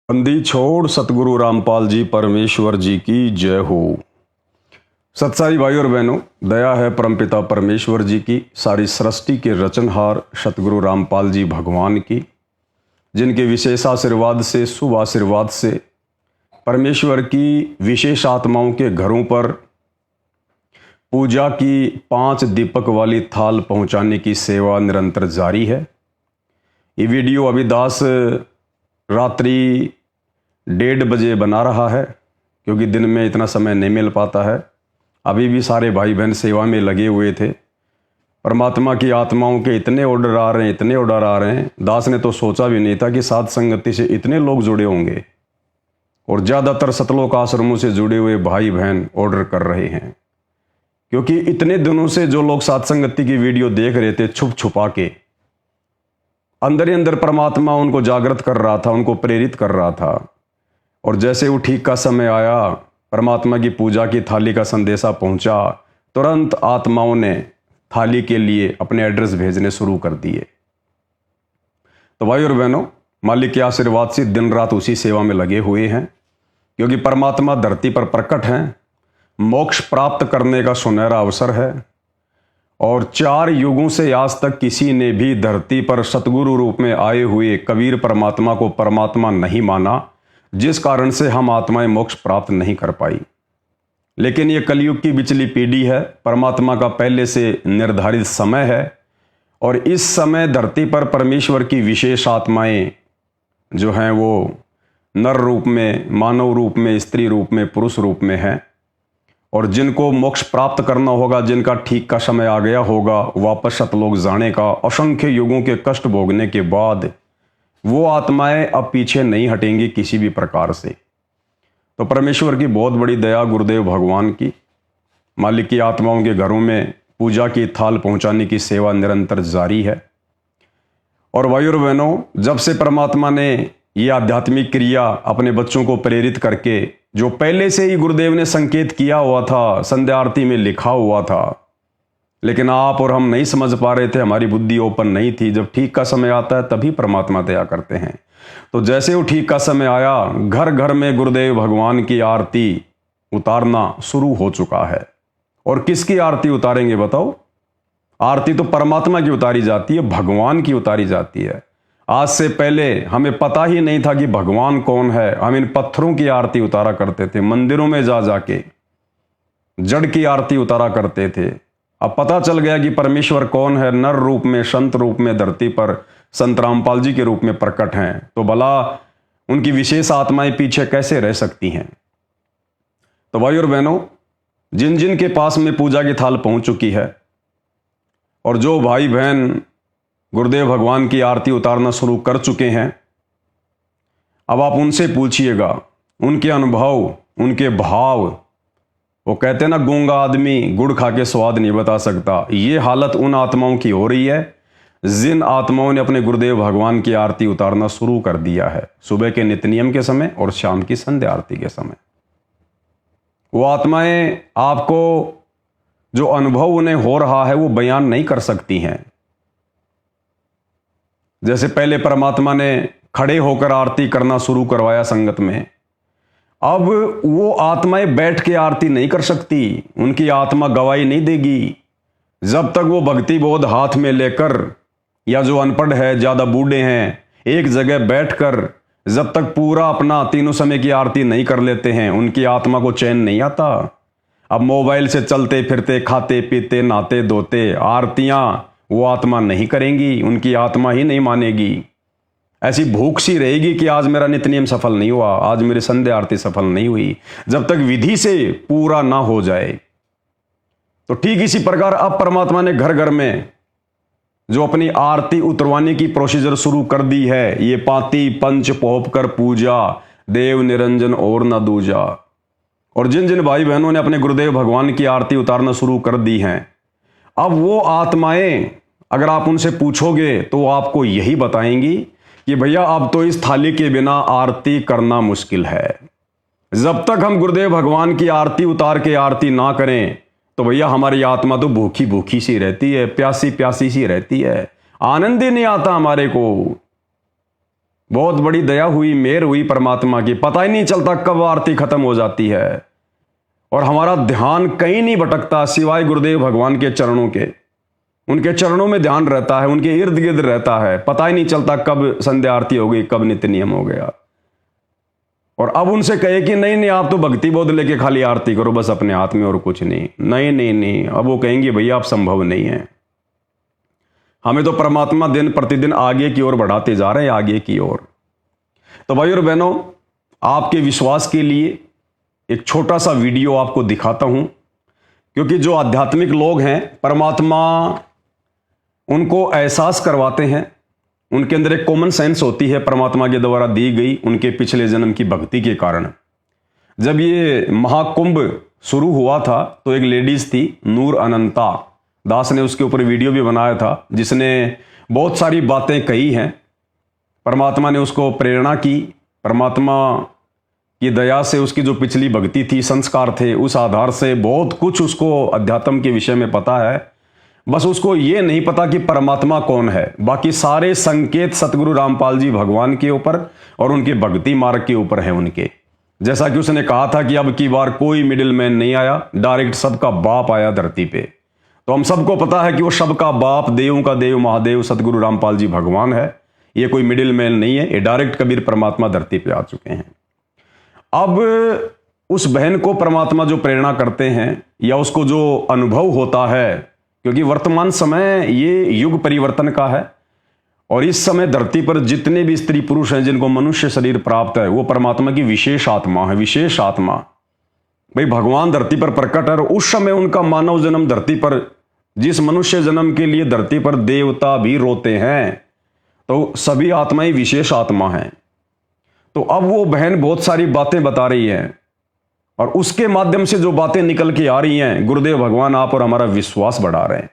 बंदी छोड़ सतगुरु रामपाल जी परमेश्वर जी की जय हो। सत्साई भाई और बहनों, दया है परमपिता परमेश्वर जी की, सारी सृष्टि के रचनहार सतगुरु रामपाल जी भगवान की, जिनके विशेष आशीर्वाद से, शुभ आशीर्वाद से परमेश्वर की विशेष आत्माओं के घरों पर पूजा की 5 दीपक वाली थाल पहुंचाने की सेवा निरंतर जारी है। ये वीडियो अभी दास रात्रि 1:30 बजे बना रहा है, क्योंकि दिन में इतना समय नहीं मिल पाता है। अभी भी सारे भाई बहन सेवा में लगे हुए थे। परमात्मा की आत्माओं के इतने ऑर्डर आ रहे हैं, इतने ऑर्डर आ रहे हैं, दास ने तो सोचा भी नहीं था कि साध संगति से इतने लोग जुड़े होंगे। और ज़्यादातर सतलोक आश्रमों से जुड़े हुए भाई बहन ऑर्डर कर रहे हैं, क्योंकि इतने दिनों से जो लोग साध संगति की वीडियो देख रहे थे छुप छुपा के, अंदर ही अंदर परमात्मा उनको जागृत कर रहा था, उनको प्रेरित कर रहा था। और जैसे वो ठीक का समय आया, परमात्मा की पूजा की थाली का संदेशा पहुंचा, तुरंत आत्माओं ने थाली के लिए अपने एड्रेस भेजने शुरू कर दिए। तो भाई और बहनों, मालिक के आशीर्वाद से दिन रात उसी सेवा में लगे हुए हैं, क्योंकि परमात्मा धरती पर प्रकट हैं। मोक्ष प्राप्त करने का सुनहरा अवसर है, और 4 युगों से आज तक किसी ने भी धरती पर सतगुरु रूप में आए हुए कबीर परमात्मा को परमात्मा नहीं माना, जिस कारण से हम आत्माएं मोक्ष प्राप्त नहीं कर पाई। लेकिन ये कलयुग की बिचली पीढ़ी है, परमात्मा का पहले से निर्धारित समय है, और इस समय धरती पर परमेश्वर की विशेष आत्माएं जो हैं वो नर रूप में, मानव रूप में, स्त्री रूप में, पुरुष रूप में हैं। और जिनको मोक्ष प्राप्त करना होगा, जिनका ठीक का समय आ गया होगा वापस सतलोक जाने का, असंख्य युगों के कष्ट भोगने के बाद वो आत्माएं अब पीछे नहीं हटेंगी किसी भी प्रकार से। तो परमेश्वर की बहुत बड़ी दया, गुरुदेव भगवान की, मालिक की आत्माओं के घरों में पूजा की थाल पहुंचाने की सेवा निरंतर जारी है। और भाई और बहनों, जब से परमात्मा ने ये आध्यात्मिक क्रिया अपने बच्चों को प्रेरित करके, जो पहले से ही गुरुदेव ने संकेत किया हुआ था, संध्या आरती में लिखा हुआ था, लेकिन आप और हम नहीं समझ पा रहे थे, हमारी बुद्धि ओपन नहीं थी। जब ठीक का समय आता है तभी परमात्मा दया करते हैं। तो जैसे वो ठीक का समय आया, घर घर में गुरुदेव भगवान की आरती उतारना शुरू हो चुका है। और किसकी आरती उतारेंगे बताओ? आरती तो परमात्मा की उतारी जाती है, भगवान की उतारी जाती है। आज से पहले हमें पता ही नहीं था कि भगवान कौन है। हम इन पत्थरों की आरती उतारा करते थे, मंदिरों में जा जाके जड़ की आरती उतारा करते थे। अब पता चल गया कि परमेश्वर कौन है, नर रूप में, संत रूप में धरती पर संत रामपाल जी के रूप में प्रकट हैं। तो भला उनकी विशेष आत्माएं पीछे कैसे रह सकती हैं? तो भाई और बहनों, जिन जिन के पास में पूजा की थाल पहुंच चुकी है, और जो भाई बहन गुरुदेव भगवान की आरती उतारना शुरू कर चुके हैं, अब आप उनसे पूछिएगा, उनके अनुभव, उनके भाव। वो कहते हैं ना, गूंगा आदमी गुड़ खा के स्वाद नहीं बता सकता। ये हालत उन आत्माओं की हो रही है जिन आत्माओं ने अपने गुरुदेव भगवान की आरती उतारना शुरू कर दिया है, सुबह के नित्य नियम के समय और शाम की संध्या आरती के समय। वो आत्माएं आपको जो अनुभव उन्हें हो रहा है वो बयान नहीं कर सकती हैं। जैसे पहले परमात्मा ने खड़े होकर आरती करना शुरू करवाया संगत में, अब वो आत्माएं बैठ के आरती नहीं कर सकती, उनकी आत्मा गवाही नहीं देगी जब तक वो भक्ति बोध हाथ में लेकर, या जो अनपढ़ है, ज्यादा बूढ़े हैं, एक जगह बैठकर जब तक पूरा अपना तीनों समय की आरती नहीं कर लेते हैं, उनकी आत्मा को चैन नहीं आता। अब मोबाइल से चलते फिरते, खाते पीते, नहाते धोते आरतियां वो आत्मा नहीं करेंगी, उनकी आत्मा ही नहीं मानेगी। ऐसी भूख सी रहेगी कि आज मेरा नित्य नियम सफल नहीं हुआ, आज मेरी संध्या आरती सफल नहीं हुई, जब तक विधि से पूरा ना हो जाए। तो ठीक इसी प्रकार अब परमात्मा ने घर घर में जो अपनी आरती उतरवाने की प्रोसीजर शुरू कर दी है, ये पाती पंच पोप कर पूजा, देव निरंजन और न दूजा। और जिन जिन भाई बहनों ने अपने गुरुदेव भगवान की आरती उतारना शुरू कर दी हैं, अब वो आत्माएं, अगर आप उनसे पूछोगे तो वो आपको यही बताएंगी कि भैया अब तो इस थाली के बिना आरती करना मुश्किल है। जब तक हम गुरुदेव भगवान की आरती उतार के आरती ना करें तो भैया हमारी आत्मा तो भूखी भूखी सी रहती है, प्यासी प्यासी सी रहती है, आनंद ही नहीं आता हमारे को। बहुत बड़ी दया हुई, मेहर हुई परमात्मा की। पता ही नहीं चलता कब आरती खत्म हो जाती है और हमारा ध्यान कहीं नहीं भटकता सिवाय गुरुदेव भगवान के चरणों के। उनके चरणों में ध्यान रहता है, उनके इर्द गिर्द रहता है। पता ही नहीं चलता कब संध्या आरती हो गई, कब नित्य नियम हो गया। और अब उनसे कहे कि नहीं नहीं, आप तो भक्ति बोध लेके खाली आरती करो बस अपने हाथ में और कुछ नहीं। नहीं नहीं नहीं, अब वो कहेंगे भैया आप संभव नहीं है। हमें तो परमात्मा दिन प्रतिदिन आगे की ओर बढ़ाते जा रहे हैं, आगे की ओर। तो भाई और बहनों, आपके विश्वास के लिए एक छोटा सा वीडियो आपको दिखाता हूं, क्योंकि जो आध्यात्मिक लोग हैं परमात्मा उनको एहसास करवाते हैं। उनके अंदर एक कॉमन सेंस होती है परमात्मा के द्वारा दी गई उनके पिछले जन्म की भक्ति के कारण। जब ये महाकुंभ शुरू हुआ था तो एक लेडीज थी, नूर अनंता दास ने उसके ऊपर वीडियो भी बनाया था, जिसने बहुत सारी बातें कही हैं। परमात्मा ने उसको प्रेरणा की, परमात्मा की दया से उसकी जो पिछली भक्ति थी, संस्कार थे, उस आधार से बहुत कुछ उसको अध्यात्म के विषय में पता है। बस उसको ये नहीं पता कि परमात्मा कौन है। बाकी सारे संकेत सतगुरु रामपाल जी भगवान के ऊपर और उनके भक्ति मार्ग के ऊपर है उनके। जैसा कि उसने कहा था कि अब की बार कोई मिडिल मैन नहीं आया, डायरेक्ट सबका बाप आया धरती पे। तो हम सबको पता है कि वो सबका बाप, देवों का देव, महादेव सतगुरु रामपाल जी भगवान है। ये कोई मिडिल मैन नहीं है, ये डायरेक्ट कबीर परमात्मा धरती पे आ चुके हैं। अब उस बहन को परमात्मा जो प्रेरणा करते हैं या उसको जो अनुभव होता है, क्योंकि वर्तमान समय ये युग परिवर्तन का है और इस समय धरती पर जितने भी स्त्री पुरुष हैं जिनको मनुष्य शरीर प्राप्त है, वो परमात्मा की विशेष आत्मा है। विशेष आत्मा भाई, भगवान धरती पर प्रकट है और उस समय उनका मानव जन्म धरती पर, जिस मनुष्य जन्म के लिए धरती पर देवता भी रोते हैं, तो सभी आत्माएं विशेष आत्मा हैं। तो अब वो बहन बहुत सारी बातें बता रही है और उसके माध्यम से जो बातें निकल के आ रही हैं, गुरुदेव भगवान आप और हमारा विश्वास बढ़ा रहे हैं।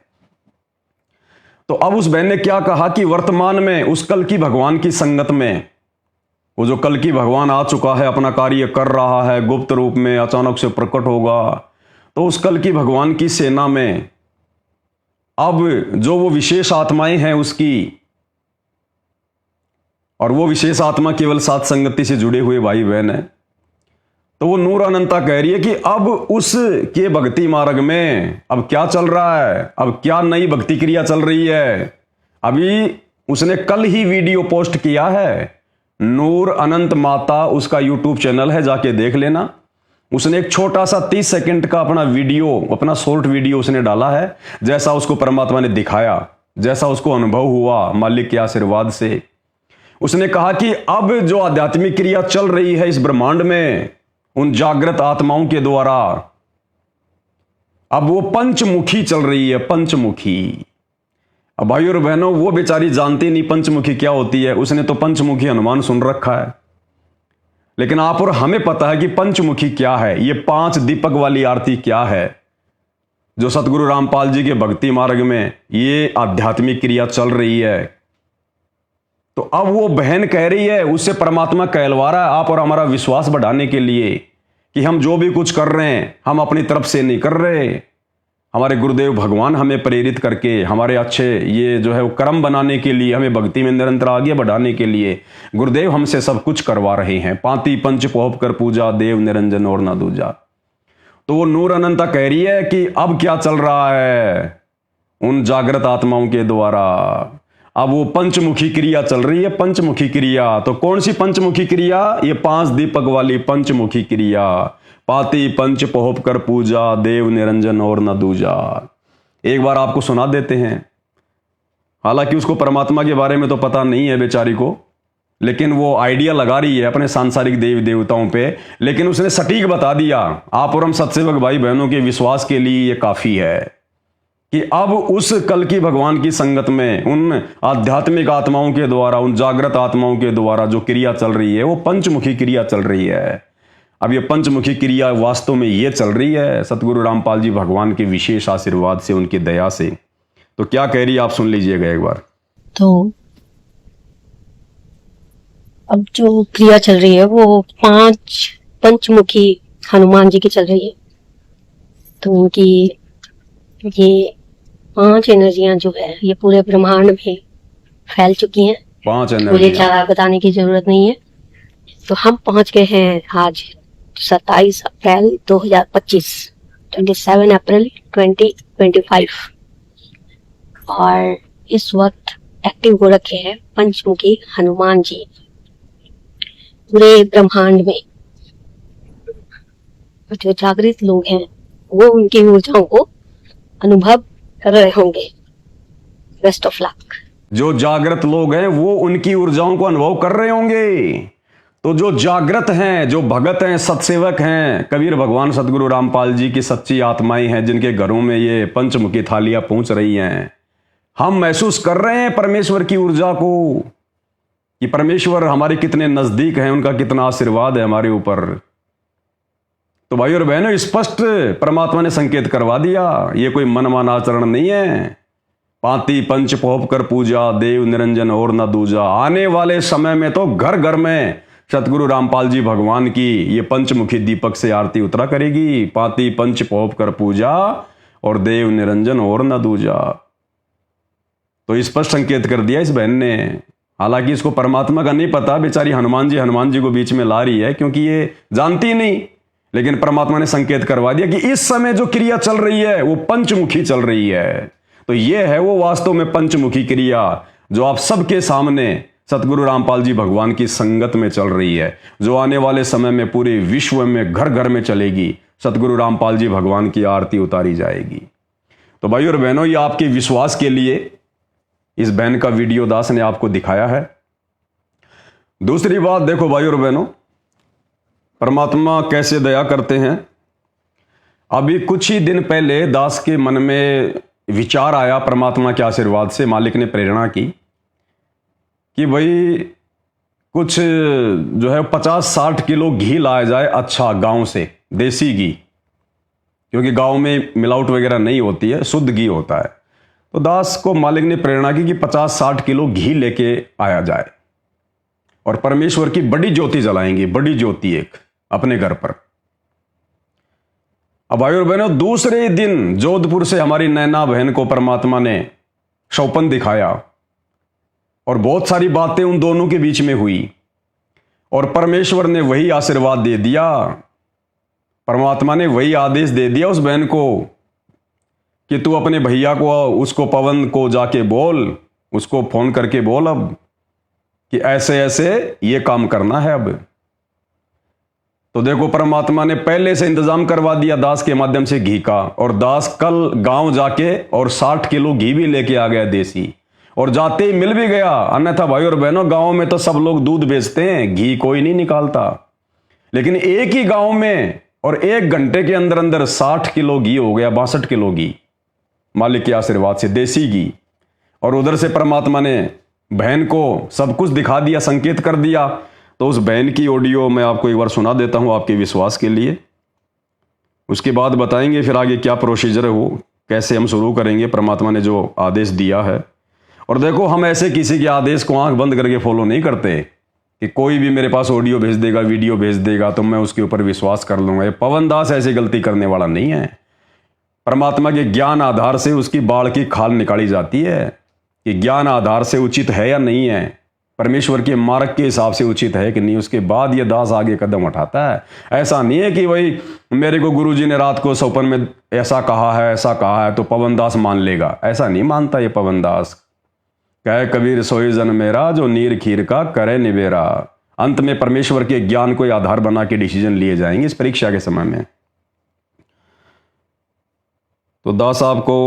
तो अब उस बहन ने क्या कहा कि वर्तमान में उस कल की भगवान की संगत में, वो जो कल की भगवान आ चुका है, अपना कार्य कर रहा है, गुप्त रूप में अचानक से प्रकट होगा, तो उस कल की भगवान की सेना में अब जो वो विशेष आत्माएं हैं उसकी, और वो विशेष आत्मा केवल साथ संगति से जुड़े हुए भाई बहन है। तो वो नूर अनंता कह रही है कि अब उस के भक्ति मार्ग में अब क्या चल रहा है, अब क्या नई भक्ति क्रिया चल रही है। अभी उसने कल ही वीडियो पोस्ट किया है, नूर अनंत माता उसका यूट्यूब चैनल है, जाके देख लेना। उसने एक छोटा सा 30 सेकंड का अपना वीडियो, अपना शॉर्ट वीडियो उसने डाला है, जैसा उसको परमात्मा ने दिखाया, जैसा उसको अनुभव हुआ मालिक के आशीर्वाद से। उसने कहा कि अब जो आध्यात्मिक क्रिया चल रही है इस ब्रह्मांड में उन जागृत आत्माओं के द्वारा, अब वो पंचमुखी चल रही है, पंचमुखी। अब भाई और बहनों, वो बेचारी जानती नहीं पंचमुखी क्या होती है। उसने तो पंचमुखी हनुमान सुन रखा है, लेकिन आप और हमें पता है कि पंचमुखी क्या है, ये 5 दीपक वाली आरती क्या है, जो सतगुरु रामपाल जी के भक्ति मार्ग में ये आध्यात्मिक क्रिया चल रही है। तो अब वो बहन कह रही है, उससे परमात्मा कहलवा रहा है आप और हमारा विश्वास बढ़ाने के लिए कि हम जो भी कुछ कर रहे हैं हम अपनी तरफ से नहीं कर रहे। हमारे गुरुदेव भगवान हमें प्रेरित करके हमारे अच्छे ये जो है वो कर्म बनाने के लिए, हमें भक्ति में निरंतर आगे बढ़ाने के लिए गुरुदेव हमसे सब कुछ करवा रहे हैं। पांति पंच पोहप कर पूजा, देव निरंजन और ना दूजा। तो वो नूर अनंता कह रही है कि अब क्या चल रहा है उन जागृत आत्माओं के द्वारा, अब वो पंचमुखी क्रिया चल रही है, पंचमुखी क्रिया। तो कौन सी पंचमुखी क्रिया? ये 5 दीपक वाली पंचमुखी क्रिया। पाती पंच पोहप कर पूजा, देव निरंजन और न दूजा। एक बार आपको सुना देते हैं। हालांकि उसको परमात्मा के बारे में तो पता नहीं है बेचारी को, लेकिन वो आइडिया लगा रही है अपने सांसारिक देव देवताओं पे, लेकिन उसने सटीक बता दिया। आप और हम सत्सेवक भाई बहनों के विश्वास के लिए ये काफी है कि अब उस कल की भगवान की संगत में उन आध्यात्मिक आत्माओं के द्वारा, उन जागृत आत्माओं के द्वारा जो क्रिया चल रही है वो पंचमुखी क्रिया चल रही है। अब ये पंचमुखी क्रिया वास्तव में ये चल रही है सतगुरु रामपाल जी भगवान के विशेष आशीर्वाद से, उनकी दया से। तो क्या कह रही है आप सुन लीजिएगा एक बार। तो अब जो क्रिया चल रही है वो 5 पंचमुखी हनुमान जी की चल रही है। तो उनकी ये 5 एनर्जियां जो है ये पूरे ब्रह्मांड में फैल चुकी हैं 5 मुझे एनर्जी। ज़्यादा बताने की ज़रूरत नहीं है। तो हम पहुंच गए हैं आज 27 अप्रैल 2025, 27 अप्रैल 2025, और इस वक्त एक्टिव हो रखे हैं पंचमुखी हनुमान जी पूरे ब्रह्मांड में। जो जागृत लोग हैं वो उनकी ऊर्जाओं को अनुभव कर रहे होंगे। Best of luck. जो जागृत लोग हैं वो उनकी ऊर्जाओं को अनुभव कर रहे होंगे। तो जो जागृत हैं, जो भगत हैं, सत्सेवक हैं, कबीर भगवान सतगुरु रामपाल जी की सच्ची आत्माएं हैं, जिनके घरों में ये पंचमुखी थालियां पहुंच रही हैं, हम महसूस कर रहे हैं परमेश्वर की ऊर्जा को कि परमेश्वर हमारे कितने नजदीक हैं, उनका कितना आशीर्वाद है हमारे ऊपर। तो भाई और बहनों, स्पष्ट परमात्मा ने संकेत करवा दिया, ये कोई मनमाना आचरण नहीं है। पाती पंच पोप कर पूजा, देव निरंजन और न दूजा। आने वाले समय में तो घर घर में सतगुरु रामपाल जी भगवान की ये पंचमुखी दीपक से आरती उतरा करेगी। पाती पंच पोप कर पूजा और देव निरंजन और न दूजा। तो स्पष्ट संकेत कर दिया इस बहन ने। हालांकि इसको परमात्मा का नहीं पता, बेचारी हनुमान जी को बीच में ला रही है, क्योंकि ये जानती नहीं। लेकिन परमात्मा ने संकेत करवा दिया कि इस समय जो क्रिया चल रही है वो पंचमुखी चल रही है। तो ये है वो वास्तव में पंचमुखी क्रिया जो आप सबके सामने सतगुरु रामपाल जी भगवान की संगत में चल रही है, जो आने वाले समय में पूरे विश्व में घर घर में चलेगी। सतगुरु रामपाल जी भगवान की आरती उतारी जाएगी। तो भाई और बहनों, ये आपके विश्वास के लिए इस बहन का वीडियो दास ने आपको दिखाया है। दूसरी बात देखो भाई और बहनों, परमात्मा कैसे दया करते हैं। अभी कुछ ही दिन पहले दास के मन में विचार आया, परमात्मा के आशीर्वाद से मालिक ने प्रेरणा की कि भाई कुछ जो है 50-60 किलो घी लाया जाए, अच्छा गांव से देसी घी, क्योंकि गांव में मिलावट वगैरह नहीं होती है, शुद्ध घी होता है। तो दास को मालिक ने प्रेरणा की कि 50-60 किलो घी लेके आया जाए और परमेश्वर की बड़ी ज्योति जलाएंगे, बड़ी ज्योति एक अपने घर पर। अब भाई और बहनों, दूसरे दिन जोधपुर से हमारी नैना बहन को परमात्मा ने सौपन दिखाया और बहुत सारी बातें उन दोनों के बीच में हुई और परमेश्वर ने वही आशीर्वाद दे दिया। परमात्मा ने वही आदेश दे दिया उस बहन को कि तू अपने भैया को, उसको पवन को जाके बोल, उसको फोन करके बोल अब कि ऐसे ऐसे ये काम करना है अब। तो देखो, परमात्मा ने पहले से इंतजाम करवा दिया दास के माध्यम से घी का, और दास कल गांव जाके और 60 किलो घी भी लेके आ गया देसी, और जाते ही मिल भी गया। अन्यथा भाई और बहनों, गांव में तो सब लोग दूध बेचते हैं, घी कोई नहीं निकालता। लेकिन एक ही गांव में और 1 घंटे के अंदर अंदर 60 किलो घी हो गया, 62 किलो घी मालिक के आशीर्वाद से, देसी घी। और उधर से परमात्मा ने बहन को सब कुछ दिखा दिया, संकेत कर दिया। तो उस बहन की ऑडियो मैं आपको एक बार सुना देता हूं आपके विश्वास के लिए। उसके बाद बताएंगे फिर आगे क्या प्रोसीजर है, वो कैसे हम शुरू करेंगे, परमात्मा ने जो आदेश दिया है। और देखो, हम ऐसे किसी के आदेश को आंख बंद करके फॉलो नहीं करते कि कोई भी मेरे पास ऑडियो भेज देगा, वीडियो भेज देगा तो मैं उसके ऊपर विश्वास कर लूंगा। ये पवन दास ऐसी गलती करने वाला नहीं है। परमात्मा के ज्ञान आधार से उसकी बाढ़ की खाल निकाली जाती है कि ज्ञान आधार से उचित है या नहीं है, परमेश्वर के मार्ग के हिसाब से उचित है कि नहीं, उसके बाद ये दास आगे कदम उठाता है। ऐसा नहीं है कि भाई मेरे को गुरुजी ने रात को सौपन में ऐसा कहा है, ऐसा कहा है तो पवन दास मान लेगा, ऐसा नहीं मानता ये पवन दास। कहे कबीर सोई जन मेरा, जो नीर खीर का करे निबेरा। अंत में परमेश्वर के ज्ञान को आधार बना के डिसीजन लिए जाएंगे इस परीक्षा के समय में। तो दास आपको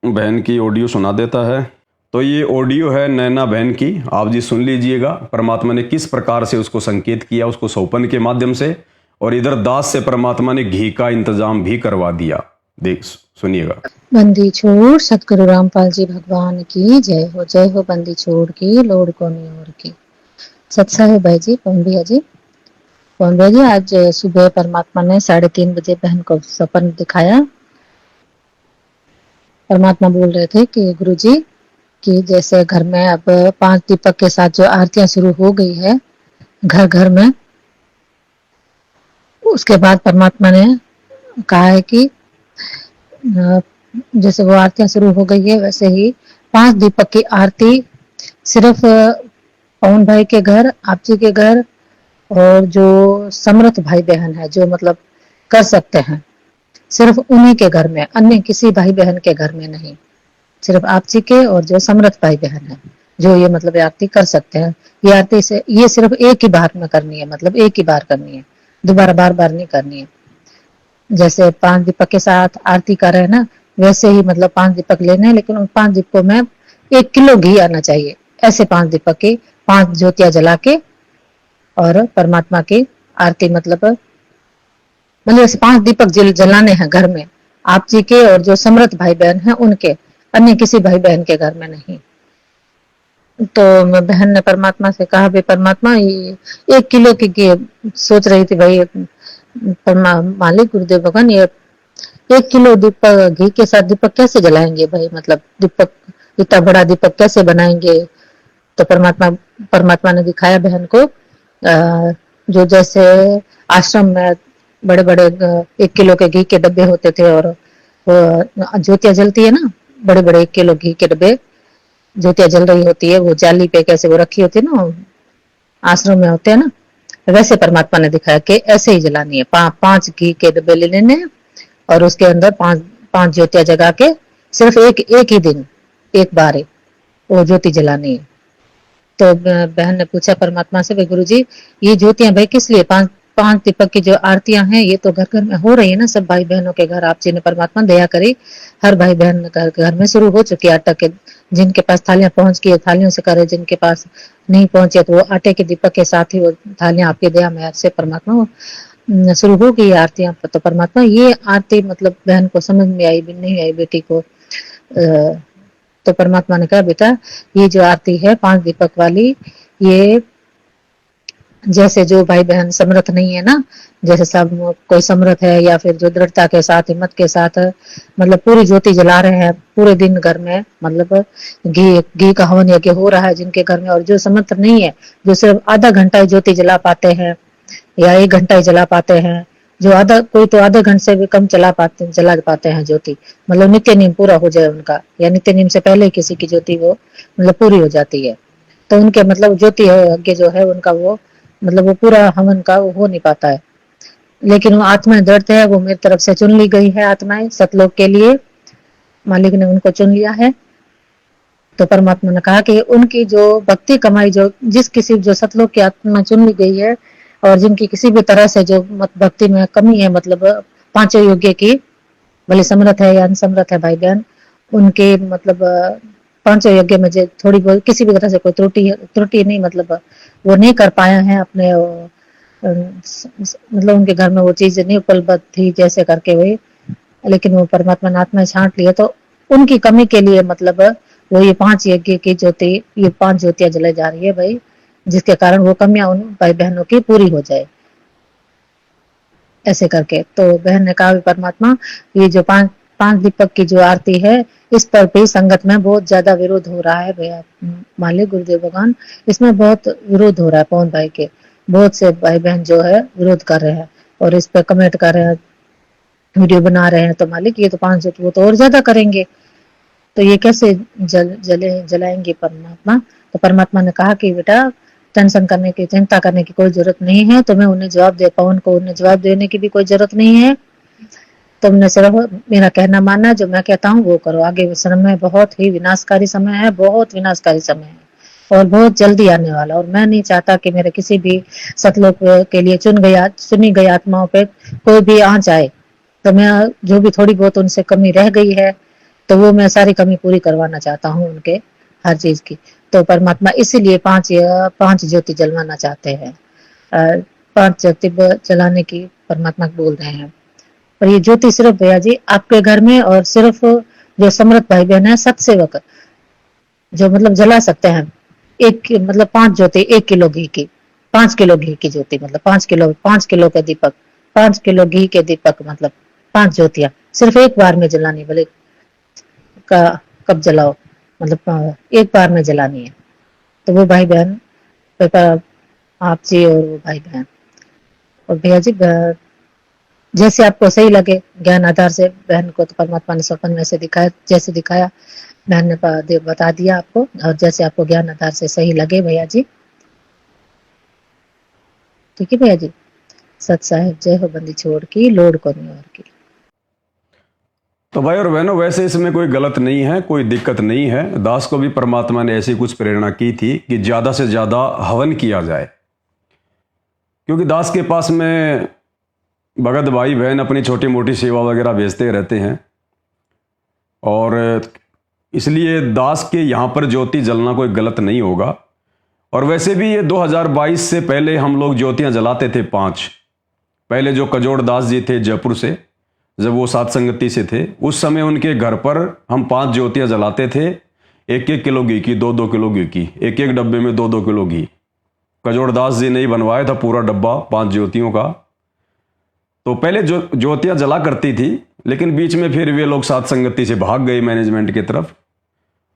बहन की ऑडियो सुना देता है। तो ये ऑडियो है नैना बहन की, आप जी सुन लीजिएगा परमात्मा ने किस प्रकार से उसको संकेत किया, उसको सौपन के माध्यम से। और इधर दास से परमात्मा ने घी का इंतजाम भी करवा दिया। देख सुनिएगा। बंदी छोड़ सतगुरु रामपाल जी भगवान की जय हो, जय हो। बंदी छोड़ की लोड़ को नहीं और की। सत्सा है भाई जी, पवन भैया जी। पवन भैया जी, आज सुबह परमात्मा ने 3:30 बजे बहन को सपन दिखाया। परमात्मा बोल रहे थे कि गुरुजी कि जैसे घर में अब 5 दीपक के साथ जो आरतियां शुरू हो गई है घर घर में, उसके बाद परमात्मा ने कहा है कि जैसे वो आरतियां शुरू हो गई है वैसे ही 5 दीपक की आरती सिर्फ पवन भाई के घर, आप जी के घर, और जो समर्थ भाई बहन है जो मतलब कर सकते हैं, सिर्फ उन्हीं के घर में, अन्य किसी भाई बहन के घर में नहीं। सिर्फ आप जी के और जो समर्थ भाई बहन है जो ये मतलब आरती कर सकते हैं। ये आरती से ये सिर्फ एक ही बार में करनी है, मतलब एक ही बार करनी है, दोबारा बार बार नहीं करनी है। जैसे 5 दीपक के साथ आरती कर रहे हैं ना, वैसे ही मतलब 5 दीपक लेने हैं, लेकिन उन 5 दीपकों में 1 किलो घी आना चाहिए। ऐसे 5 दीपक की 5 ज्योतियां जला के और परमात्मा की आरती मतलब ऐसे 5 दीपक जलाने हैं घर में, आप जी के और जो समर्थ भाई बहन है उनके, अन्य किसी भाई बहन के घर में नहीं। तो मैं बहन ने परमात्मा से कहा, भाई परमात्मा ये 1 किलो की सोच रही थी भाई, मालिक गुरुदेव भगवान ये 1 किलो दीपक घी के साथ दीपक कैसे जलाएंगे भाई, मतलब दीपक इतना बड़ा दीपक कैसे बनाएंगे। तो परमात्मा परमात्मा ने दिखाया बहन को, जो जैसे आश्रम में बड़े बड़े 1 किलो के घी के डब्बे होते थे, और वो ज्योतियां जलती है ना, बड़े बड़े 1 किलो घी के डब्बे, ज्योतियां जल रही होती है, वो जाली पे कैसे वो रखी होती है ना, आश्रम में होते हैं ना, वैसे परमात्मा ने दिखाया कि ऐसे ही जलानी है। 5 घी के डब्बे ले लेने हैं और उसके अंदर 5 ज्योतियां जगा के सिर्फ एक ही दिन एक बार वो ज्योति जलानी है। तो बहन ने पूछा परमात्मा से, भाई गुरुजी ये ज्योतियां भाई किस लिए, 5 दीपक की जो आरतियां हैं ये तो घर घर में हो रही है ना, सब भाई बहनों के घर, आप जी ने परमात्मा दया करी, हर भाई बहन घर में शुरू हो चुकी है आटा के, जिनके पास थालियां पहुंच गई थालियों से करे, जिनके पास नहीं पहुंचे तो वो आटे के दीपक के साथ ही वो थालियां आपकी दया में से परमात्मा शुरू हो गई आरतियां। तो परमात्मा ये आरती मतलब बहन को समझ में आई भी नहीं आई बेटी को, तो परमात्मा ने कहा बेटा ये जो आरती है 5 दीपक वाली, ये जैसे जो भाई बहन समर्थ नहीं है ना, जैसे सब कोई समर्थ है या फिर जो दृढ़ता के साथ हिम्मत के साथ मतलब पूरी ज्योति जला रहे हैं पूरे दिन घर में, मतलब घी का हवन यज्ञ हो रहा है जिनके घर में, और जो समर्थ नहीं है जो सिर्फ आधा घंटा ज्योति जला पाते हैं या 1 घंटा ही जला पाते हैं, जो आधा कोई तो आधे घंटे से भी कम जला पाते हैं ज्योति, मतलब नित्य नियम पूरा हो जाए उनका, या नित्य नियम से पहले किसी की ज्योति वो मतलब पूरी हो जाती है, तो उनके मतलब ज्योति यज्ञ जो है उनका वो मतलब वो पूरा हवन का वो हो नहीं पाता है। लेकिन वो आत्माएं दृढ़ है, वो मेरी तरफ से चुन ली गई है आत्माएं सतलोक के लिए, मालिक ने उनको चुन लिया है। तो परमात्मा ने कहा कि उनकी जो भक्ति कमाई, जो जिस किसी जो सतलोक की आत्मा चुन ली गई है और जिनकी किसी भी तरह से जो भक्ति में कमी है, मतलब 5 योग्य की, भले समर्थ है या अनसमर्थ है भाई बहन, उनके मतलब 5 यज्ञ में जो थोड़ी बहुत किसी भी तरह से कोई त्रुटि नहीं, मतलब वो नहीं कर पाया है अपने मतलब उनके घर में वो चीज नहीं उपलब्ध थी जैसे करके वही, लेकिन वो परमात्मा ने आत्मा छांट लिया, तो उनकी कमी के लिए मतलब वो ये 5 यज्ञ की ज्योति, ये 5 ज्योतियां जलाई जा रही है भाई, जिसके कारण वो कमियां उन भाई बहनों की पूरी हो जाए ऐसे करके। तो बहन ने कहा परमात्मा ये जो 5 दीपक की जो आरती है इस पर भी संगत में बहुत ज्यादा विरोध हो रहा है भैया, मालिक गुरुदेव भगवान इसमें बहुत विरोध हो रहा है, पवन भाई के बहुत से भाई बहन जो है विरोध कर रहे हैं और इस पे कमेंट कर रहे हैं, वीडियो बना रहे हैं, तो मालिक ये तो 5 वो तो और ज्यादा करेंगे, तो ये कैसे जलाएंगे परमात्मा। तो परमात्मा ने कहा कि बेटा टेंशन करने की चिंता करने की कोई जरूरत नहीं है, तुम्हें उन्हें जवाब दे पवन को उन्हें जवाब देने की भी कोई जरूरत नहीं है, तुमने सिर्फ मेरा कहना मानना, जो मैं कहता हूँ वो करो, आगे समय बहुत ही विनाशकारी समय है, बहुत विनाशकारी समय है और बहुत जल्दी आने वाला, और मैं नहीं चाहता कि मेरे किसी भी सतलोक के लिए चुनी गई आत्माओं पे कोई भी आंच आए, तो मैं जो भी थोड़ी बहुत उनसे कमी रह गई है तो वो मैं सारी कमी पूरी करवाना चाहता हूँ उनके हर चीज की। तो परमात्मा इसीलिए 5 ज्योति जलवाना चाहते हैं, 5 ज्योति जलाने की परमात्मा बोल रहे हैं। और ये ज्योति सिर्फ भैया जी आपके घर में और सिर्फ जो समर्थ भाई बहन है सतसेवक जो मतलब जला सकते हैं, एक मतलब 5 ज्योति 1 किलो घी की, 5 किलो घी की ज्योति, मतलब 5 किलो का दीपक, 5 किलो घी के दीपक, मतलब 5 ज्योतियां सिर्फ एक बार में जलानी, भले कब जलाओ, मतलब एक बार में जलानी है। तो वो भाई बहन आप जी और वो भाई बहन और भैया जी जैसे आपको सही लगे ज्ञान आधार से, बहन को तो परमात्मा ने स्वप्न में से दिखाया, जैसे दिखाया बहन ने बता दिया आपको, और जैसे आपको ज्ञान आधार से सही लगे भैया जी ठीक है भैया जी। सत साहेब जय हो बंदी छोड़ की, लोड को नहीं और की। तो भाई और बहनों, वैसे इसमें कोई गलत नहीं है, कोई दिक्कत नहीं है। दास को भी परमात्मा ने ऐसी कुछ प्रेरणा की थी कि ज़्यादा से ज़्यादा हवन किया जाए, क्योंकि दास के पास में भगत भाई बहन अपनी छोटी मोटी सेवा वगैरह भेजते रहते हैं, और इसलिए दास के यहाँ पर ज्योति जलना कोई गलत नहीं होगा। और वैसे भी ये 2022 से पहले हम लोग ज्योतियाँ जलाते थे 5। पहले जो कजोड़ दास जी थे जयपुर से, जब वो सात संगति से थे, उस समय उनके घर पर हम 5 ज्योतियाँ जलाते थे। 1-1 किलो घी की, 2-2 किलो घी की, एक एक डब्बे में 2-2 किलो घी। कजोड़ दास जी ने ही बनवाया था पूरा डब्बा 5 ज्योतियों का। तो पहले जो ज्योतियाँ जला करती थी, लेकिन बीच में फिर वे लोग सात संगति से भाग गए मैनेजमेंट की तरफ,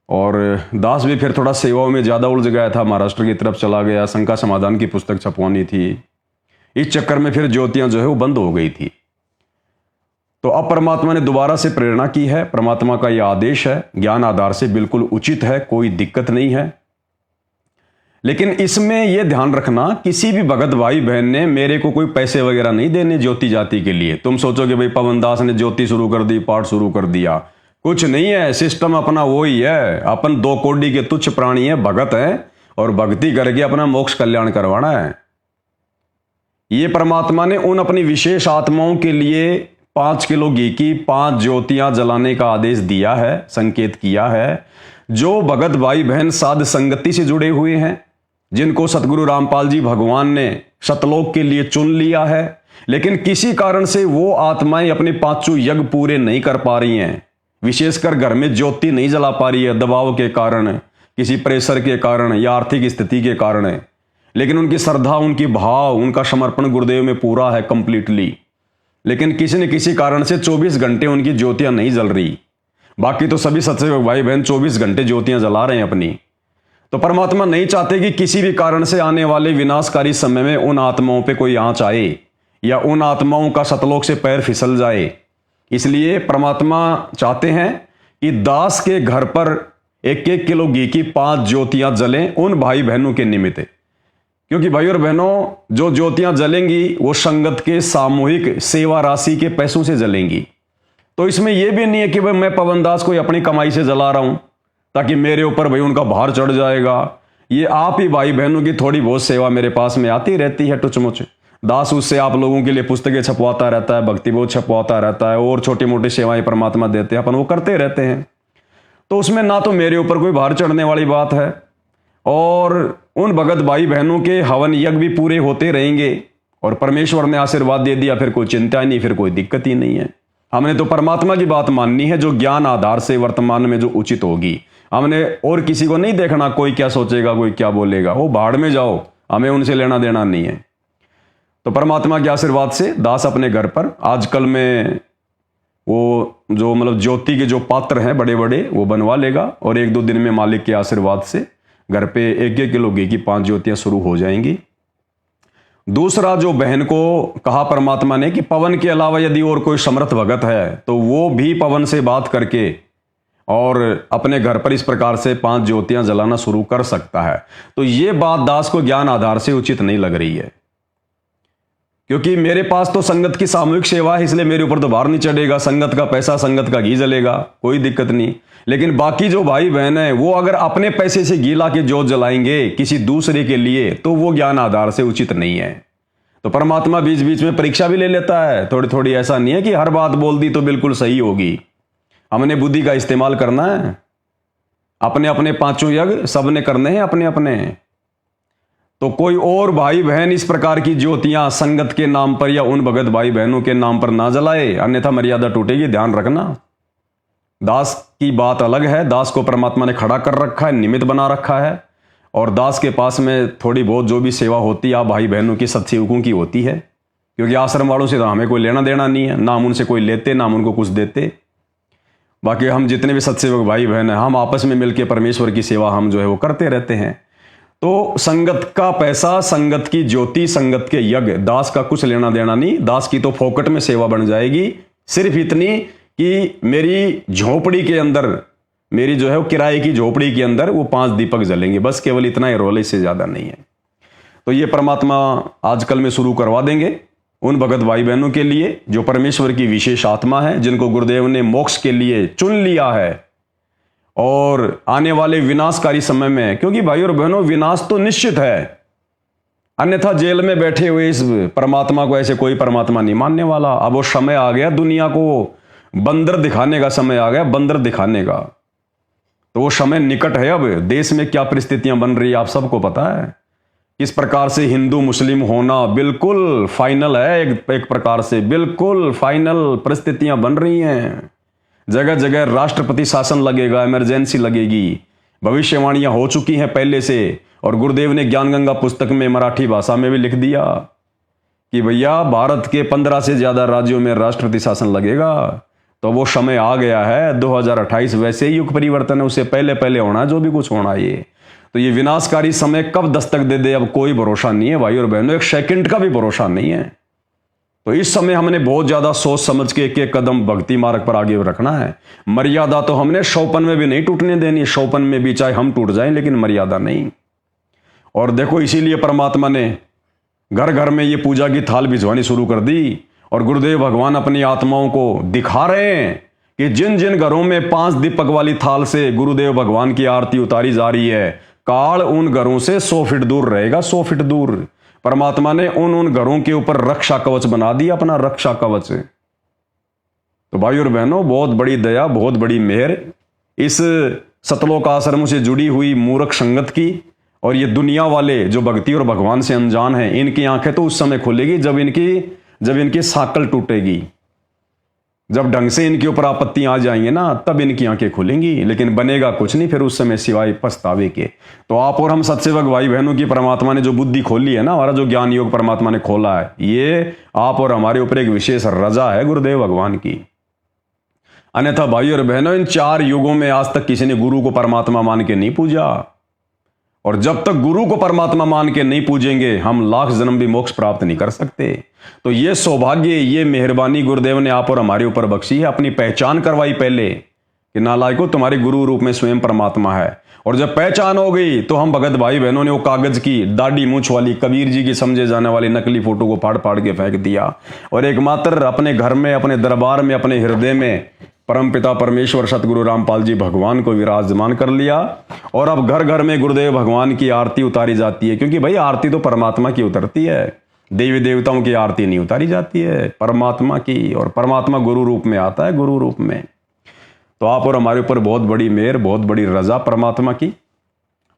और दास भी फिर थोड़ा सेवाओं में ज़्यादा उलझ गया था, महाराष्ट्र की तरफ चला गया, शंका समाधान की पुस्तक छपवानी थी। इस चक्कर में फिर ज्योतियाँ जो है वो बंद हो गई थी। तो अब परमात्मा ने दोबारा से प्रेरणा की है। परमात्मा का यह आदेश है, ज्ञान आधार से बिल्कुल उचित है, कोई दिक्कत नहीं है। लेकिन इसमें यह ध्यान रखना, किसी भी भगत भाई बहन ने मेरे को कोई पैसे वगैरह नहीं देने ज्योति जाति के लिए। तुम सोचोगे भाई पवन दास ने ज्योति शुरू कर दी, पाठ शुरू कर दिया, कुछ नहीं है। सिस्टम अपना वो ही है। अपन 2 कोड़ी के तुच्छ प्राणी है, भगत है, और भक्ति करके अपना मोक्ष कल्याण करवाना है। ये परमात्मा ने उन अपनी विशेष आत्माओं के लिए 5 किलो घी की 5 ज्योतियां जलाने का आदेश दिया है, संकेत किया है। जो भगत भाई बहन साध संगति से जुड़े हुए हैं, जिनको सतगुरु रामपाल जी भगवान ने सतलोक के लिए चुन लिया है, लेकिन किसी कारण से वो आत्माएं अपने 5 यज्ञ पूरे नहीं कर पा रही हैं, विशेषकर घर में ज्योति नहीं जला पा रही है, दबाव के कारण, किसी प्रेशर के कारण या आर्थिक स्थिति के कारण है, लेकिन उनकी श्रद्धा, उनकी भाव, उनका समर्पण गुरुदेव में पूरा है कंप्लीटली, लेकिन किसी न किसी कारण से 24 घंटे उनकी ज्योतियां नहीं जल रही। बाकी तो सभी सत्संग भाई बहन 24 घंटे ज्योतियां जला रहे हैं अपनी। तो परमात्मा नहीं चाहते कि किसी भी कारण से आने वाले विनाशकारी समय में उन आत्माओं पे कोई आंच आए या उन आत्माओं का सतलोक से पैर फिसल जाए। इसलिए परमात्मा चाहते हैं कि दास के घर पर 1-1 किलो घी की 5 ज्योतियां जलें उन भाई बहनों के निमित्त, क्योंकि भाई और बहनों, जो ज्योतियां जलेंगी वो संगत के सामूहिक सेवा राशि के पैसों से जलेंगी। तो इसमें यह भी नहीं है कि भाई मैं पवन दास को अपनी कमाई से जला रहा हूं ताकि मेरे ऊपर भाई उनका भार चढ़ जाएगा। ये आप ही भाई बहनों की थोड़ी बहुत सेवा मेरे पास में आती रहती है टुचमुच। दास उससे आप लोगों के लिए पुस्तकें छपवाता रहता है, भक्ति बोध छपवाता रहता है, और छोटी मोटी सेवाएं परमात्मा देते हैं, अपन वो करते रहते हैं। तो उसमें ना तो मेरे ऊपर कोई भार चढ़ने वाली बात है, और उन भगत भाई बहनों के हवन यज्ञ भी पूरे होते रहेंगे, और परमेश्वर ने आशीर्वाद दे दिया, फिर कोई चिंता नहीं, फिर कोई दिक्कत ही नहीं है। हमने तो परमात्मा की बात माननी है, जो ज्ञान आधार से वर्तमान में जो उचित होगी। हमने और किसी को नहीं देखना, कोई क्या सोचेगा, कोई क्या बोलेगा, वो भाड़ में जाओ, हमें उनसे लेना देना नहीं है। तो परमात्मा के आशीर्वाद से दास अपने घर पर आजकल में वो जो मतलब ज्योति के जो पात्र हैं बड़े बड़े वो बनवा लेगा, और 1-2 दिन में मालिक के आशीर्वाद से घर पे 1-1 किलो घी की 5 ज्योतियां शुरू हो जाएंगी। दूसरा, जो बहन को कहा परमात्मा ने कि पवन के अलावा यदि और कोई समर्थ भगत है तो वो भी पवन से बात करके और अपने घर पर इस प्रकार से 5 ज्योतियां जलाना शुरू कर सकता है। तो ये बात दास को ज्ञान आधार से उचित नहीं लग रही है, क्योंकि मेरे पास तो संगत की सामूहिक सेवा है, इसलिए मेरे ऊपर तो भार नहीं चढ़ेगा। संगत का पैसा, संगत का घी जलेगा, कोई दिक्कत नहीं। लेकिन बाकी जो भाई बहन है वो अगर अपने पैसे से घी ला के जोत जलाएंगे किसी दूसरे के लिए, तो वो ज्ञान आधार से उचित नहीं है। तो परमात्मा बीच बीच में परीक्षा भी ले लेता है थोड़ी थोड़ी। ऐसा नहीं है कि हर बात बोल दी तो बिल्कुल सही होगी। हमने बुद्धि का इस्तेमाल करना है। अपने अपने 5 यज्ञ सबने करने हैं अपने अपने। तो कोई और भाई बहन इस प्रकार की ज्योतियां संगत के नाम पर या उन भगत भाई बहनों के नाम पर ना जलाए, अन्यथा मर्यादा टूटेगी, ध्यान रखना। दास की बात अलग है। दास को परमात्मा ने खड़ा कर रखा है, निमित्त बना रखा है, और दास के पास में थोड़ी बहुत जो भी सेवा होती है आप भाई बहनों की सत्सेवकों की होती है, क्योंकि आश्रम वालों से तो हमें कोई लेना देना नहीं है, ना हम उनसे कोई लेते ना हम उनको कुछ देते। बाकी हम जितने भी सत्सेवक भाई बहन हैं, हम आपस में मिलकर परमेश्वर की सेवा हम जो है वो करते रहते हैं। तो संगत का पैसा, संगत की ज्योति, संगत के यज्ञ, दास का कुछ लेना देना नहीं। दास की तो फोकट में सेवा बन जाएगी, सिर्फ इतनी कि मेरी झोपड़ी के अंदर, मेरी जो है वो किराए की झोपड़ी के अंदर वो 5 दीपक जलेंगे, बस केवल इतना ही रोल है, इससे ज्यादा नहीं है। तो ये परमात्मा आजकल में शुरू करवा देंगे उन भगत भाई बहनों के लिए जो परमेश्वर की विशेष आत्मा है, जिनको गुरुदेव ने मोक्ष के लिए चुन लिया है और आने वाले विनाशकारी समय में, क्योंकि भाई और बहनों विनाश तो निश्चित है, अन्यथा जेल में बैठे हुए इस परमात्मा को ऐसे कोई परमात्मा नहीं मानने वाला। अब वो समय आ गया, दुनिया को बंदर दिखाने का समय आ गया, बंदर दिखाने का। तो वो समय निकट है। अब देश में क्या परिस्थितियां बन रही है आप सबको पता है, किस प्रकार से हिंदू मुस्लिम होना बिल्कुल फाइनल है, एक प्रकार से बिल्कुल फाइनल परिस्थितियां बन रही हैं। जगह जगह राष्ट्रपति शासन लगेगा, इमरजेंसी लगेगी, भविष्यवाणियां हो चुकी हैं पहले से। और गुरुदेव ने ज्ञान गंगा पुस्तक में मराठी भाषा में भी लिख दिया कि भैया भारत के 15 से ज्यादा राज्यों में राष्ट्रपति शासन लगेगा। तो वो समय आ गया है, 2028 वैसे ही युग परिवर्तन है, उससे पहले पहले होना जो भी कुछ होना। ये तो ये विनाशकारी समय कब दस्तक दे दे अब कोई भरोसा नहीं है भाई और बहनों, एक सेकंड का भी भरोसा नहीं है। तो इस समय हमने बहुत ज्यादा सोच समझ के एक एक कदम भक्ति मार्ग पर आगे रखना है। मर्यादा तो हमने शौपन में भी नहीं टूटने देनी, शौपन में भी चाहे हम टूट जाएं लेकिन मर्यादा नहीं। और देखो इसीलिए परमात्मा ने घर घर में ये पूजा की थाल भिजवानी शुरू कर दी। और गुरुदेव भगवान अपनी आत्माओं को दिखा रहे हैं कि जिन जिन घरों में 5 दीपक वाली थाल से गुरुदेव भगवान की आरती उतारी जा रही है, काल उन घरों से 100 फीट दूर रहेगा, 100 फीट दूर। परमात्मा ने उन घरों के ऊपर रक्षा कवच बना दिया, अपना रक्षा कवच। तो भाई और बहनों, बहुत बड़ी दया, बहुत बड़ी मेहर इस सतलोक आश्रम से जुड़ी हुई मूर्ख संगत की। और ये दुनिया वाले जो भक्ति और भगवान से अनजान हैं, इनकी आंखें तो उस समय खुलेगी जब इनकी साकल टूटेगी, जब ढंग से इनके ऊपर आपत्तियां आ जाएंगे ना, तब इनकी आंखें खुलेंगी। लेकिन बनेगा कुछ नहीं फिर उस समय सिवाय पछतावे के। तो आप और हम सत्सेवक भाई बहनों की परमात्मा ने जो बुद्धि खोली है ना, हमारा जो ज्ञान योग परमात्मा ने खोला है, ये आप और हमारे ऊपर एक विशेष रजा है गुरुदेव भगवान की। अन्यथा भाई और बहनों, इन 4 युगों में आज तक किसी ने गुरु को परमात्मा मान के नहीं पूजा। और जब तक गुरु को परमात्मा मान के नहीं पूजेंगे, हम लाख जन्म भी मोक्ष प्राप्त नहीं कर सकते। तो ये सौभाग्य, ये मेहरबानी गुरुदेव ने आप और हमारे ऊपर बख्शी है। अपनी पहचान करवाई पहले कि नालायको तुम्हारे गुरु रूप में स्वयं परमात्मा है। और जब पहचान हो गई तो हम भगत भाई बहनों ने वो कागज की दाढ़ी मूछ वाली कबीर जी की समझे जाने वाली नकली फोटो को फाड़ फाड़ के फेंक दिया और एकमात्र अपने घर में, अपने दरबार में, अपने हृदय में परमपिता परमेश्वर सतगुरु रामपाल जी भगवान को विराजमान कर लिया। और अब घर घर में गुरुदेव भगवान की आरती उतारी जाती है, क्योंकि भाई आरती तो परमात्मा की उतरती है, देवी देवताओं की आरती नहीं उतारी जाती है, परमात्मा की। और परमात्मा गुरु रूप में आता है, गुरु रूप में। तो आप और हमारे ऊपर बहुत बड़ी मेहर, बहुत बड़ी रजा परमात्मा की।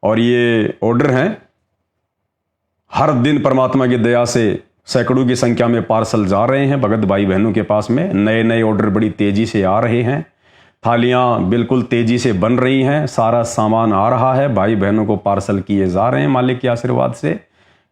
और ये ऑर्डर हैं, हर दिन परमात्मा की दया से सैकड़ों की संख्या में पार्सल जा रहे हैं भगत भाई बहनों के पास में। नए नए ऑर्डर बड़ी तेजी से आ रहे हैं, थालियां बिल्कुल तेजी से बन रही हैं, सारा सामान आ रहा है, भाई बहनों को पार्सल किए जा रहे हैं मालिक के आशीर्वाद से।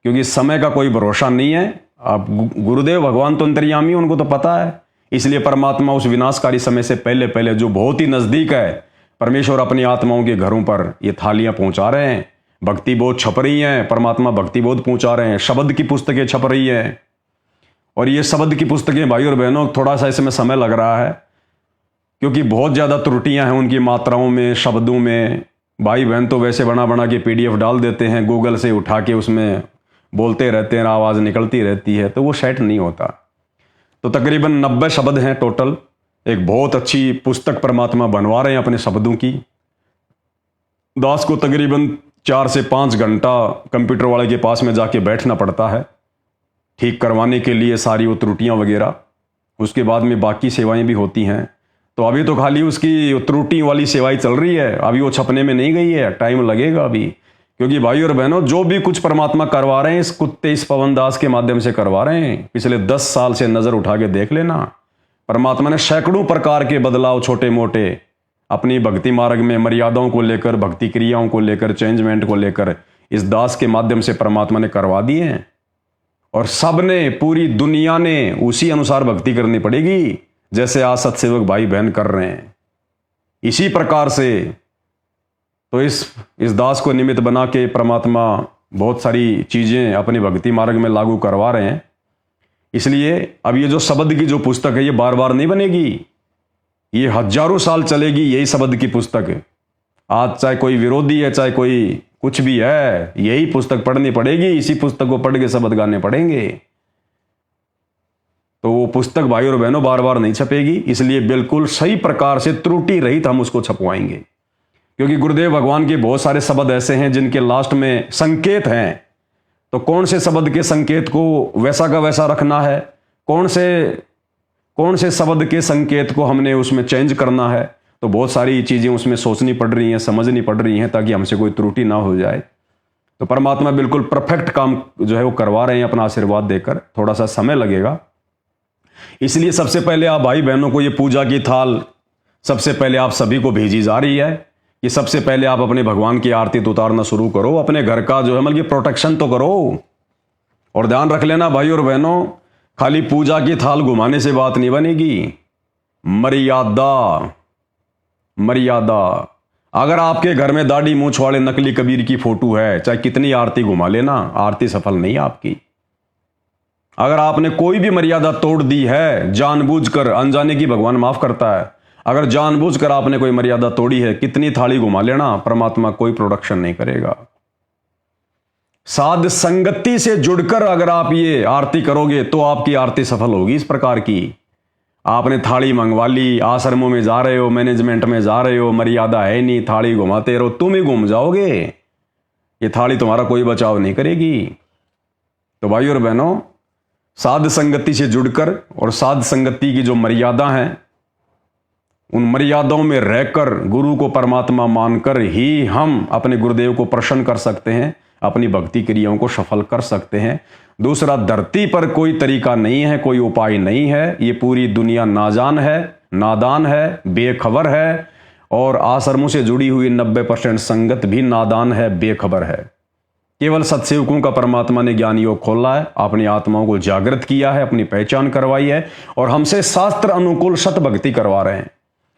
क्योंकि समय का कोई भरोसा नहीं है। अब गुरुदेव भगवान तो अंतर्यामी, उनको तो पता है। इसलिए परमात्मा उस विनाशकारी समय से पहले पहले, जो बहुत ही नजदीक है, परमेश्वर अपनी आत्माओं के घरों पर ये थालियां पहुंचा रहे हैं। भक्ति बोध छप रही हैं, परमात्मा भक्ति बोध पहुंचा रहे हैं, शब्द की पुस्तकें छप रही हैं। और ये शब्द की पुस्तकें भाई और बहनों, थोड़ा सा इसमें समय लग रहा है क्योंकि बहुत ज़्यादा त्रुटियां हैं उनकी मात्राओं में, शब्दों में। भाई बहन तो वैसे बना बना के PDF डाल देते हैं, गूगल से उठा के उसमें बोलते रहते हैं, आवाज़ निकलती रहती है, तो वो सेट नहीं होता। तो तकरीबन 90 शब्द हैं टोटल। एक बहुत अच्छी पुस्तक परमात्मा बनवा रहे हैं अपने शब्दों की। दास को तकरीबन 4 से 5 घंटा कंप्यूटर वाले के पास में जाके बैठना पड़ता है ठीक करवाने के लिए सारी वो त्रुटियां वगैरह। उसके बाद में बाकी सेवाएं भी होती हैं। तो अभी तो खाली उसकी त्रुटि वाली सेवाएं चल रही है, अभी वो छपने में नहीं गई है, टाइम लगेगा अभी। क्योंकि भाई और बहनों, जो भी कुछ परमात्मा करवा रहे हैं इस कुत्ते, इस पवन दास के माध्यम से करवा रहे हैं। पिछले 10 साल से नजर उठा के देख लेना, परमात्मा ने सैकड़ों प्रकार के बदलाव छोटे मोटे अपनी भक्ति मार्ग में, मर्यादाओं को लेकर, भक्ति क्रियाओं को लेकर, चेंजमेंट को लेकर इस दास के माध्यम से परमात्मा ने करवा दिए हैं। और सब ने, पूरी दुनिया ने उसी अनुसार भक्ति करनी पड़ेगी जैसे आज सत्सेवक भाई बहन कर रहे हैं, इसी प्रकार से। तो इस दास को निमित्त बना के परमात्मा बहुत सारी चीजें अपनी भक्ति मार्ग में लागू करवा रहे हैं। इसलिए अब ये जो शब्द की जो पुस्तक है, ये बार बार नहीं बनेगी, ये हजारों साल चलेगी यही शब्द की पुस्तक। आज चाहे कोई विरोधी है, चाहे कोई कुछ भी है, यही पुस्तक पढ़नी पड़ेगी, इसी पुस्तक को पढ़ के शब्द गाने पड़ेंगे। तो वो पुस्तक भाई और बहनों बार बार नहीं छपेगी, इसलिए बिल्कुल सही प्रकार से त्रुटि रहित हम उसको छपवाएंगे। क्योंकि गुरुदेव भगवान के बहुत सारे शब्द ऐसे हैं जिनके लास्ट में संकेत हैं, तो कौन से शब्द के संकेत को वैसा का वैसा रखना है, कौन से शब्द के संकेत को हमने उसमें चेंज करना है, तो बहुत सारी चीजें उसमें सोचनी पड़ रही हैं, समझनी पड़ रही हैं, ताकि हमसे कोई त्रुटि ना हो जाए। तो परमात्मा बिल्कुल परफेक्ट काम जो है वो करवा रहे हैं अपना आशीर्वाद देकर। थोड़ा सा समय लगेगा, इसलिए सबसे पहले आप भाई बहनों को ये पूजा की थाल सबसे पहले आप सभी को भेजी जा रही है कि सबसे पहले आप अपने भगवान की आरती तो उतारना शुरू करो, अपने घर का जो है मतलब कि प्रोटेक्शन तो करो। और ध्यान रख लेना भाई और बहनों, खाली पूजा की थाल घुमाने से बात नहीं बनेगी। मर्यादा। अगर आपके घर में दाढ़ी मूंछ वाले नकली कबीर की फोटो है, चाहे कितनी आरती घुमा लेना, आरती सफल नहीं आपकी। अगर आपने कोई भी मर्यादा तोड़ दी है जानबूझकर, अनजाने की भगवान माफ करता है, अगर जानबूझकर आपने कोई मर्यादा तोड़ी है, कितनी थाली घुमा लेना, परमात्मा कोई प्रोडक्शन नहीं करेगा। साध संगति से जुड़कर अगर आप ये आरती करोगे तो आपकी आरती सफल होगी। इस प्रकार की आपने थाली मंगवा ली, आश्रमों में जा रहे हो, मैनेजमेंट में जा रहे हो, मर्यादा है नहीं, थाली घुमाते रहो, तुम ही घूम जाओगे, ये थाली तुम्हारा कोई बचाव नहीं करेगी। तो भाई और बहनों, साध संगति से जुड़कर और साध संगति की जो मर्यादा है, उन मर्यादाओं में रहकर गुरु को परमात्मा मानकर ही हम अपने गुरुदेव को प्रसन्न कर सकते हैं, अपनी भक्ति क्रियाओं को सफल कर सकते हैं। दूसरा, धरती पर कोई तरीका नहीं है, कोई उपाय नहीं है। ये पूरी दुनिया नाजान है, नादान है, बेखबर है, और आश्रमों से जुड़ी हुई 90% संगत भी नादान है, बेखबर है। केवल सत्सेवकों का परमात्मा ने ज्ञान योग खोला है, अपनी आत्माओं को जागृत किया है, अपनी पहचान करवाई है, और हमसे शास्त्र अनुकूल सत भक्ति करवा रहे हैं।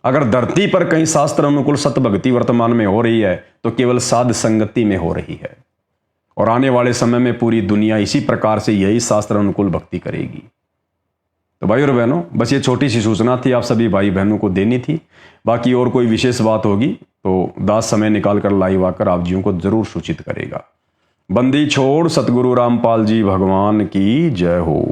अगर धरती पर कहीं शास्त्र अनुकूल सत भक्ति वर्तमान में हो रही है तो केवल साध संगति में हो रही है, और आने वाले समय में पूरी दुनिया इसी प्रकार से यही शास्त्र अनुकूल भक्ति करेगी। तो भाई और बहनों, बस ये छोटी सी सूचना थी, आप सभी भाई बहनों को देनी थी। बाकी और कोई विशेष बात होगी तो दास समय निकाल कर लाइव आकर आप जियों को जरूर सूचित करेगा। बंदी छोड़ सतगुरु रामपाल जी भगवान की जय हो।